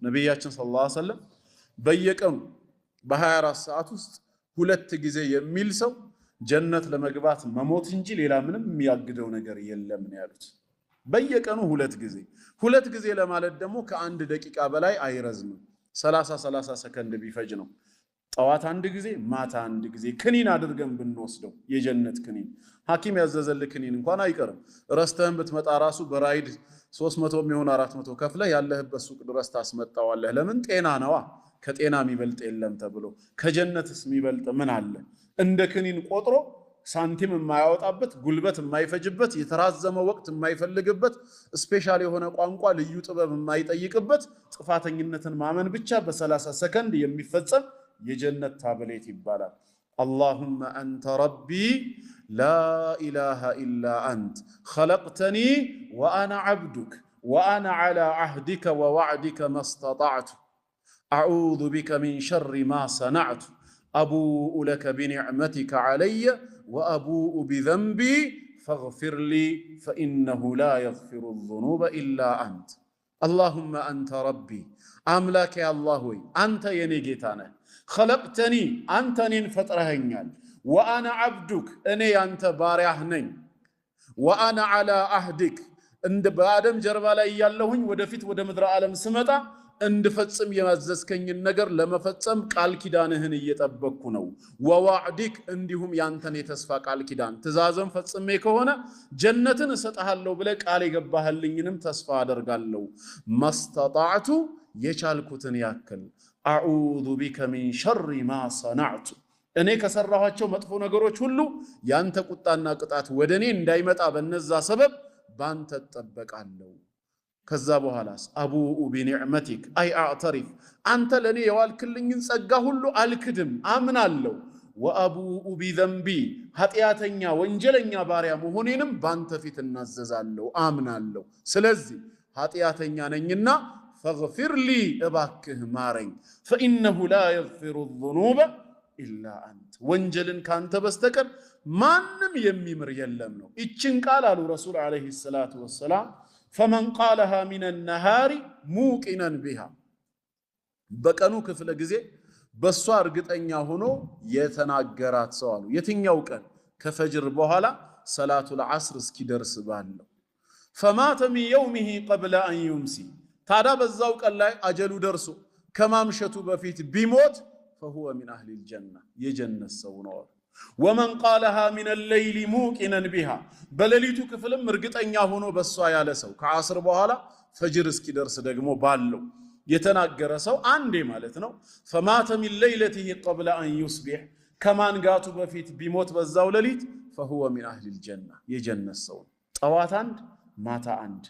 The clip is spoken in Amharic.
ነብያችን ሰለላሁ ዐለይሂ ወሰለም በየቀኑ በ24 ሰዓት ውስጥ 2 ጊዜ የሚል ሰው ጀነት ለመግባት መሞት እንጂ ሌላ ምንም የሚያግደው ነገር የለም ነው ያሉት። በየቀኑ 2 ጊዜ ለማለት ደግሞ ከ1 ደቂቃ በላይ አይረዝምም። 30 ሰከንድ ቢፈጅ ነው። ጠዋት 1 ጊዜ ማታ 1 ጊዜ ክኒን አድርገን ብንወስደው የጀነት ክኒን ሐኪም ያዘዘል ክኒን እንኳን አይቀርም። ረስተህን ብትመጣ ራሱ በራይድ 300 የሚሆን 400 ከፍለ ያለህበት ሱቅ ድረስ ታስመጣዋለህ። ለምን? ጤና ነዋ። ከጤና የሚበልጥ የለም ተብሎ ከጀነትስ የሚበልጥ ምን አለ? እንደ ክኒን ቆጥሮ ሳንቲም የማያወጣበት ጉልበት የማይፈጅበት የተራዘመ ወቅት የማይፈልግበት ስፔሻል የሆነ ቋንቋ ልዩ ጥበብ የማይጠይቅበት ጥፋተኝነትን ማመን ብቻ በ30 ሰከንድ የሚፈጸም የጀነት ታብሌት ይባላል። اللهم أنت ربي لا إله إلا أنت خلقتني وأنا عبدك وأنا على عهدك ووعدك ما استطعت أعوذ بك من شر ما صنعت أبوء لك بنعمتك علي وأبوء بذنبي فاغفر لي فإنه لا يغفر الذنوب إلا أنت اللهم أنت ربي أملاك يا الله أنت ينيجيتانا خلقتني أنت نفترهنيال وأنا عبدك أني أنت باريحنين وأنا على عهدك عند بادم جربا لا يالهن ودفت ودمدر عالم سمتا እንድፈጽም የማዘዝከኝን ነገር ለመፈጸም ቃል ኪዳንህን እየጠበቅኩ ነው። ወዋዕዲክ እንዲሁም ያንተን የተስፋ ቃል ኪዳን ትእዛዝን ፈጽሜ ከሆነ ጀነትን እሰጥሃለሁ ብለ ቃል የገባህልኝንም ተስፋ አደርጋለሁ። መስተጣዕቱ የቻልኩትን ያክል አዑዙ ቢከ ሚን ሸሪ ማ ሰነዕቱ እኔ ከሰራኋቸው መጥፎ ነገሮች ሁሉ ያንተ ቁጣና ቅጣት ወደኔ እንዳይመጣ በነዛ ሰበብ ባንተ ተጠበቃለሁ። ከዛ በኋላስ አቡኡ ቢኒዕመቲክ አይ አዕተሪፍ አንተ ለኔ የዋልክልኝን ጸጋ ሁሉ አልክድም አምናለሁ። ወአቡኡ ቢዘንቢ ኃጢአተኛ ወንጀለኛ ባሪያ መሆኔንም ባንተ ፊት እናዘዛለሁ አምናለሁ። ስለዚህ ኃጢአተኛ ነኝና ፈግፊር ሊ እባክህ ማረኝ። ፈኢነሁ ላ የግፊሩ ዙኑበ ኢላ አንተ ወንጀልን ካንተ በስተቀር ማንም የሚምር የለም ነው። ይችን ቃል አሉ ረሱል ዓለይሂ ሰላቱ ወሰላም فمن قالها من النهار موقنا بها በቀኑ ክፍለ ጊዜ በሷ እርግጠኛ ሆኖ የተናገራት ሰው አሉ። የትኛው ቀን? ከፈጅር በኋላ ሰላቱል ዐስር እስኪደርስ ባለው فمات من يومه قبل أن يمسي ታዲያ በዛው ቀን ላይ አጀሉ ደርሶ ከማምሸቱ በፊት ቢሞት فهو من أهل الجنة የጀነት ሰው ነው። ومن قالها من الليل موقنا بها በሌሊቱ ክፍልም እርግጠኛ ሆኖ በሷ ያለ ሰው ከዐስር በኋላ ፈጅር እስኪደርስ ደግሞ ባለው የተናገረ ሰው አንዴ ማለት ነው። فمات من ليلته قبل أن يصبح ከማንጋቱ በፊት ቢሞት በዛው ሌሊት فهو من أهل الجنة የጀነት ሰው ጠዋት አንድ ማታ አንድ